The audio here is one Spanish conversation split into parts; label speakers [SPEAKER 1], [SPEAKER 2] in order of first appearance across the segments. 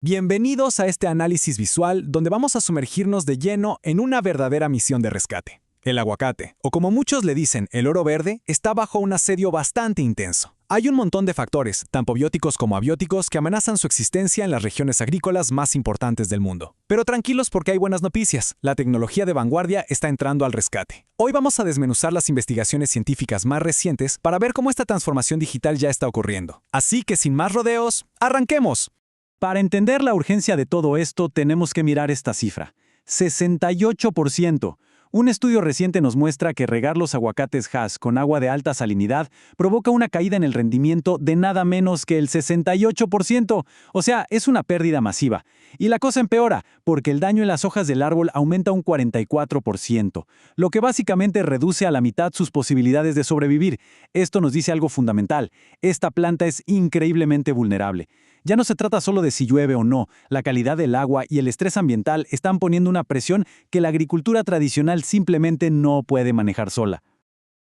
[SPEAKER 1] Bienvenidos a este análisis visual donde vamos a sumergirnos de lleno en una verdadera misión de rescate. El aguacate, o como muchos le dicen, el oro verde, está bajo un asedio bastante intenso. Hay un montón de factores, tanto bióticos como abióticos, que amenazan su existencia en las regiones agrícolas más importantes del mundo. Pero tranquilos porque hay buenas noticias. La tecnología de vanguardia está entrando al rescate. Hoy vamos a desmenuzar las investigaciones científicas más recientes para ver cómo esta transformación digital ya está ocurriendo. Así que sin más rodeos, ¡arranquemos!
[SPEAKER 2] Para entender la urgencia de todo esto, tenemos que mirar esta cifra. 68%. Un estudio reciente nos muestra que regar los aguacates Hass con agua de alta salinidad provoca una caída en el rendimiento de nada menos que el 68%. O sea, es una pérdida masiva. Y la cosa empeora, porque el daño en las hojas del árbol aumenta un 44%, lo que básicamente reduce a la mitad sus posibilidades de sobrevivir. Esto nos dice algo fundamental. Esta planta es increíblemente vulnerable. Ya no se trata solo de si llueve o no, la calidad del agua y el estrés ambiental están poniendo una presión que la agricultura tradicional simplemente no puede manejar sola.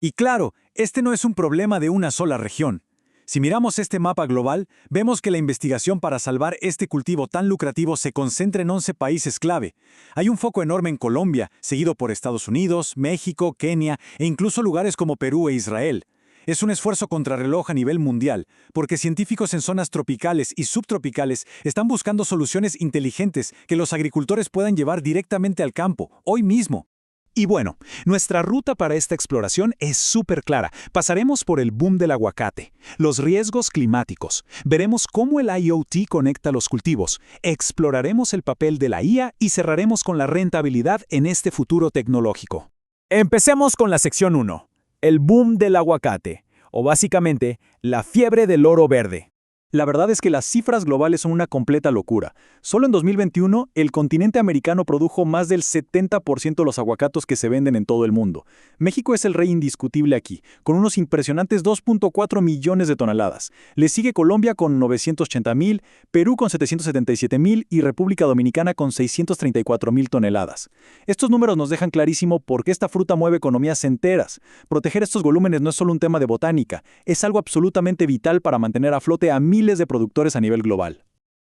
[SPEAKER 3] Y claro, este no es un problema de una sola región. Si miramos este mapa global, vemos que la investigación para salvar este cultivo tan lucrativo se concentra en 11 países clave. Hay un foco enorme en Colombia, seguido por Estados Unidos, México, Kenia e incluso lugares como Perú e Israel. Es un esfuerzo contrarreloj a nivel mundial, porque científicos en zonas tropicales y subtropicales están buscando soluciones inteligentes que los agricultores puedan llevar directamente al campo, hoy mismo.
[SPEAKER 1] Y bueno, nuestra ruta para esta exploración es súper clara. Pasaremos por el boom del aguacate, los riesgos climáticos, veremos cómo el IoT conecta los cultivos, exploraremos el papel de la IA y cerraremos con la rentabilidad en este futuro tecnológico.
[SPEAKER 3] Empecemos con la sección 1. El boom del aguacate, o básicamente, la fiebre del oro verde.
[SPEAKER 2] La verdad es que las cifras globales son una completa locura. Solo en 2021, el continente americano produjo más del 70% de los aguacatos que se venden en todo el mundo. México es el rey indiscutible aquí, con unos impresionantes 2.4 millones de toneladas. Le sigue Colombia con 980,000, Perú con 777,000 y República Dominicana con 634,000 toneladas. Estos números nos dejan clarísimo por qué esta fruta mueve economías enteras. Proteger estos volúmenes no es solo un tema de botánica, es algo absolutamente vital para mantener a flote a miles de productores a nivel global.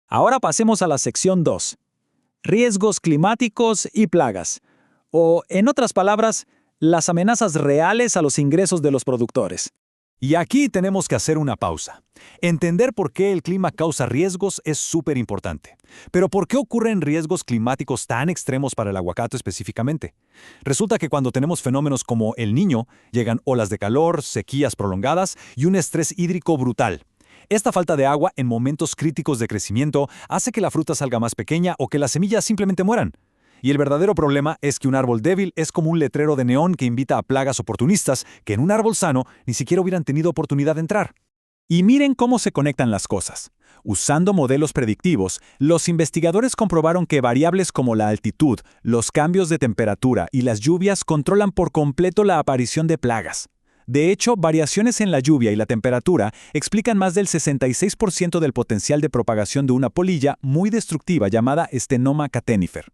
[SPEAKER 3] Ahora pasemos a la sección 2. Riesgos climáticos y plagas. O, en otras palabras, las amenazas reales a los ingresos de los productores. Y aquí tenemos que hacer una pausa. Entender por qué el clima causa riesgos es súper importante. Pero ¿por qué ocurren riesgos climáticos tan extremos para el aguacate específicamente? Resulta que cuando tenemos fenómenos como El Niño, llegan olas de calor, sequías prolongadas y un estrés hídrico brutal. Esta falta de agua en momentos críticos de crecimiento hace que la fruta salga más pequeña o que las semillas simplemente mueran. Y el verdadero problema es que un árbol débil es como un letrero de neón que invita a plagas oportunistas que en un árbol sano ni siquiera hubieran tenido oportunidad de entrar. Y miren cómo se conectan las cosas. Usando modelos predictivos, los investigadores comprobaron que variables como la altitud, los cambios de temperatura y las lluvias controlan por completo la aparición de plagas. De hecho, variaciones en la lluvia y la temperatura explican más del 66% del potencial de propagación de una polilla muy destructiva llamada Stenoma catenifer.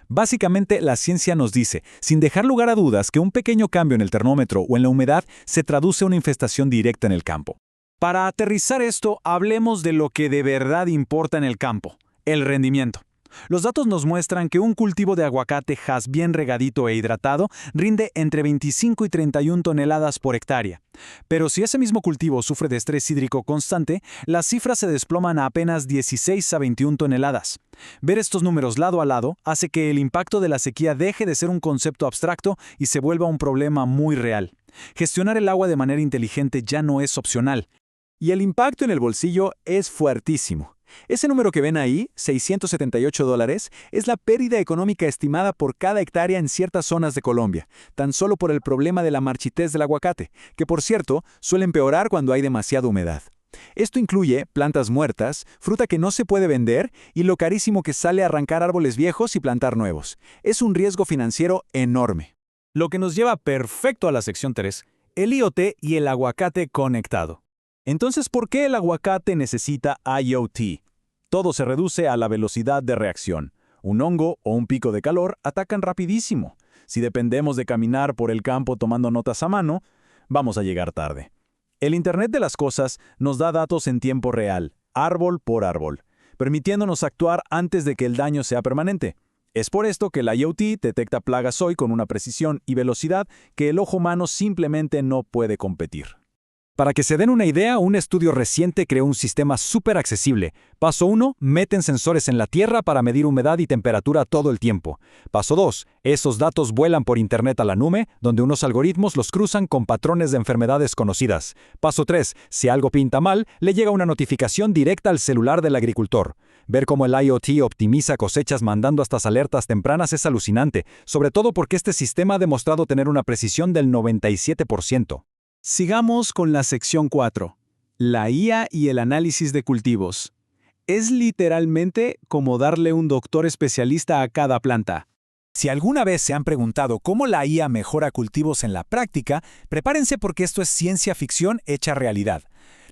[SPEAKER 3] Básicamente, la ciencia nos dice, sin dejar lugar a dudas, que un pequeño cambio en el termómetro o en la humedad se traduce a una infestación directa en el campo. Para aterrizar esto, hablemos de lo que de verdad importa en el campo, el rendimiento. Los datos nos muestran que un cultivo de aguacate Hass bien regadito e hidratado rinde entre 25 y 31 toneladas por hectárea. Pero si ese mismo cultivo sufre de estrés hídrico constante, las cifras se desploman a apenas 16 a 21 toneladas. Ver estos números lado a lado hace que el impacto de la sequía deje de ser un concepto abstracto y se vuelva un problema muy real. Gestionar el agua de manera inteligente ya no es opcional.
[SPEAKER 1] Y el impacto en el bolsillo es fuertísimo. Ese número que ven ahí, $678, es la pérdida económica estimada por cada hectárea en ciertas zonas de Colombia, tan solo por el problema de la marchitez del aguacate, que por cierto, suele empeorar cuando hay demasiada humedad. Esto incluye plantas muertas, fruta que no se puede vender y lo carísimo que sale arrancar árboles viejos y plantar nuevos. Es un riesgo financiero enorme.
[SPEAKER 3] Lo que nos lleva perfecto a la sección 3, el IoT y el aguacate conectado. Entonces, ¿por qué el aguacate necesita IoT? Todo se reduce a la velocidad de reacción. Un hongo o un pico de calor atacan rapidísimo. Si dependemos de caminar por el campo tomando notas a mano, vamos a llegar tarde. El Internet de las cosas nos da datos en tiempo real, árbol por árbol.
[SPEAKER 2] permitiéndonos actuar antes de que el daño sea permanente. Es por esto que la IoT detecta plagas hoy con una precisión y velocidad que el ojo humano simplemente no puede competir. Para que se den una idea, un estudio reciente creó un sistema súper accesible. Paso 1, meten sensores en la tierra para medir humedad y temperatura todo el tiempo. Paso 2, esos datos vuelan por internet a la nube, donde unos algoritmos los cruzan con patrones de enfermedades conocidas. Paso 3, si algo pinta mal, le llega una notificación directa al celular del agricultor. Ver cómo el IoT optimiza cosechas mandando estas alertas tempranas es alucinante, sobre todo porque este sistema ha demostrado tener una precisión del 97%.
[SPEAKER 1] Sigamos con la sección 4. La IA y el análisis de cultivos. Es literalmente como darle un doctor especialista a cada planta. Si alguna vez se han preguntado cómo la IA mejora cultivos en la práctica, prepárense porque esto es ciencia ficción hecha realidad.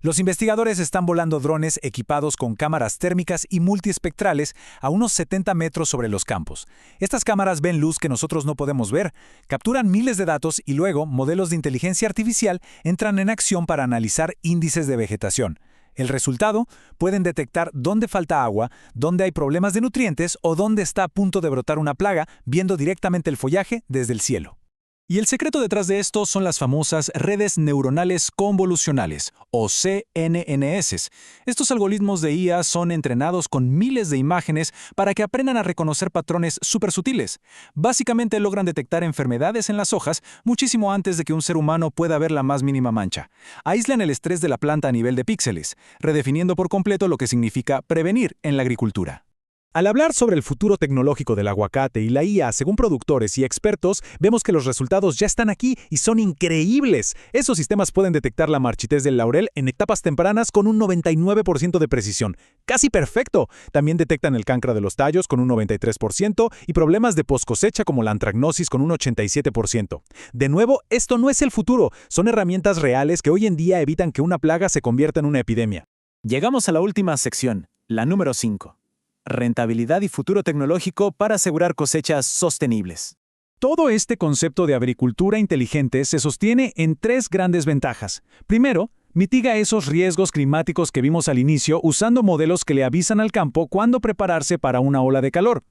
[SPEAKER 1] Los investigadores están volando drones equipados con cámaras térmicas y multiespectrales a unos 70 metros sobre los campos. Estas cámaras ven luz que nosotros no podemos ver, capturan miles de datos y luego modelos de inteligencia artificial entran en acción para analizar índices de vegetación. El resultado, pueden detectar dónde falta agua, dónde hay problemas de nutrientes o dónde está a punto de brotar una plaga, viendo directamente el follaje desde el cielo. Y el secreto detrás de esto son las famosas redes neuronales convolucionales, o CNNS. Estos algoritmos de IA son entrenados con miles de imágenes para que aprendan a reconocer patrones súper sutiles. Básicamente logran detectar enfermedades en las hojas muchísimo antes de que un ser humano pueda ver la más mínima mancha. Aíslan el estrés de la planta a nivel de píxeles, redefiniendo por completo lo que significa prevenir en la agricultura. Al hablar sobre el futuro tecnológico del aguacate y la IA, según productores y expertos, vemos que los resultados ya están aquí y son increíbles. Esos sistemas pueden detectar la marchitez del laurel en etapas tempranas con un 99% de precisión. ¡Casi perfecto! También detectan el cancro de los tallos con un 93% y problemas de poscosecha como la antracnosis con un 87%. De nuevo, esto no es el futuro, son herramientas reales que hoy en día evitan que una plaga se convierta en una epidemia.
[SPEAKER 3] Llegamos a la última sección, la número 5. Rentabilidad y futuro tecnológico para asegurar cosechas sostenibles.
[SPEAKER 1] Todo este concepto de agricultura inteligente se sostiene en 3 grandes ventajas. Primero, mitiga esos riesgos climáticos que vimos al inicio usando modelos que le avisan al campo cuándo prepararse para una ola de calor.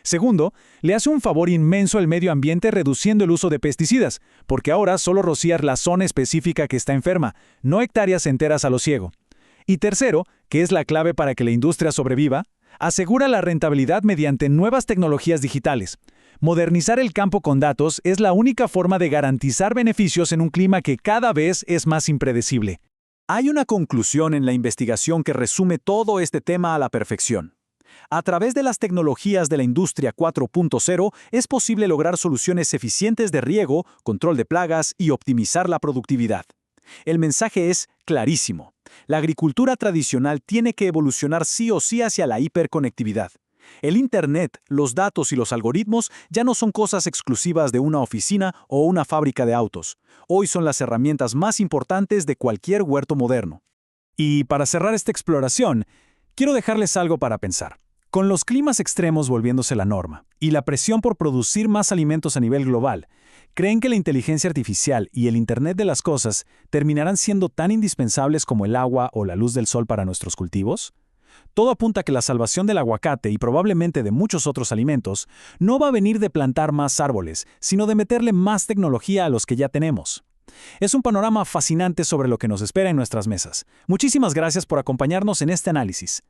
[SPEAKER 1] Segundo, le hace un favor inmenso al medio ambiente reduciendo el uso de pesticidas, porque ahora solo rociar la zona específica que está enferma, no hectáreas enteras a lo ciego. Y tercero, que es la clave para que la industria sobreviva, asegura la rentabilidad mediante nuevas tecnologías digitales. Modernizar el campo con datos es la única forma de garantizar beneficios en un clima que cada vez es más impredecible.
[SPEAKER 2] Hay una conclusión en la investigación que resume todo este tema a la perfección. A través de las tecnologías de la industria 4.0 es posible lograr soluciones eficientes de riego, control de plagas y optimizar la productividad. El mensaje es clarísimo. La agricultura tradicional tiene que evolucionar sí o sí hacia la hiperconectividad. El Internet, los datos y los algoritmos ya no son cosas exclusivas de una oficina o una fábrica de autos. Hoy son las herramientas más importantes de cualquier huerto moderno.
[SPEAKER 1] Y para cerrar esta exploración, quiero dejarles algo para pensar. Con los climas extremos volviéndose la norma y la presión por producir más alimentos a nivel global, ¿creen que la inteligencia artificial y el Internet de las cosas terminarán siendo tan indispensables como el agua o la luz del sol para nuestros cultivos? Todo apunta a que la salvación del aguacate y probablemente de muchos otros alimentos no va a venir de plantar más árboles, sino de meterle más tecnología a los que ya tenemos. Es un panorama fascinante sobre lo que nos espera en nuestras mesas. Muchísimas gracias por acompañarnos en este análisis.